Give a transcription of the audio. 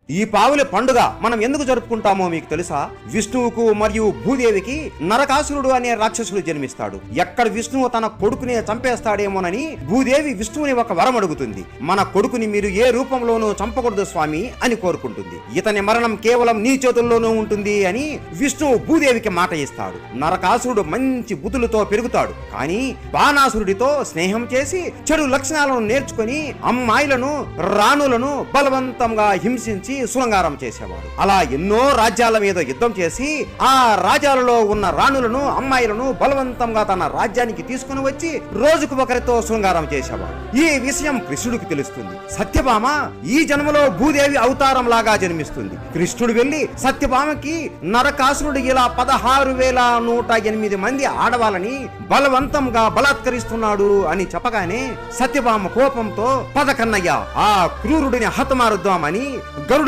ఈ పావుల పండుగ మనం ఎందుకు జరుపుకుంటామో మీకు తెలుసా? విష్ణువుకు మరియు భూదేవికి నరకాసురుడు అనే రాక్షసుడు జన్మిస్తాడు. ఎక్కడ విష్ణువు తన కొడుకునే చంపేస్తాడేమోనని భూదేవి విష్ణువుని ఒక వరం అడుగుతుంది. మన కొడుకుని మీరు ఏ రూపంలోనూ చంపకూడదు స్వామి అని కోరుకుంటుంది. ఇతని మరణం కేవలం నీ చేతుల్లోనూ ఉంటుంది అని విష్ణువు భూదేవికి మాట ఇస్తాడు. నరకాసురుడు మంచి బుద్ధులతో పెరుగుతాడు. కానీ బాణాసురుడితో స్నేహం చేసి చెడు లక్షణాలను నేర్చుకుని అమ్మాయిలను రాణులను బలవంతంగా హింసించి శృంగారం చేసేవాడు. అలా ఎన్నో రాజ్యాల మీద యుద్ధం చేసి ఆ రాజ్యాలలో ఉన్న రాణులను అమ్మాయిలను బలవంతంగా తన రాజ్యానికి తీసుకుని వచ్చి రోజుకు ఒకరితో శృంగారం చేసేవాడు. ఈ విషయం కృష్ణుడికి తెలుస్తుంది. సత్యభామ ఈ జన్మలో భూదేవి అవతారం లాగా జన్మిస్తుంది. కృష్ణుడు వెళ్లి సత్యభామకి నరకాసురుడు ఇలా 16,108 మంది ఆడవాళ్ళని బలవంతంగా బలాత్కరిస్తున్నాడు అని చెప్పగానే సత్యభామ కోపంతో పద కన్నయ్య ఆ క్రూరుడిని హతమారుద్దామని గరుడ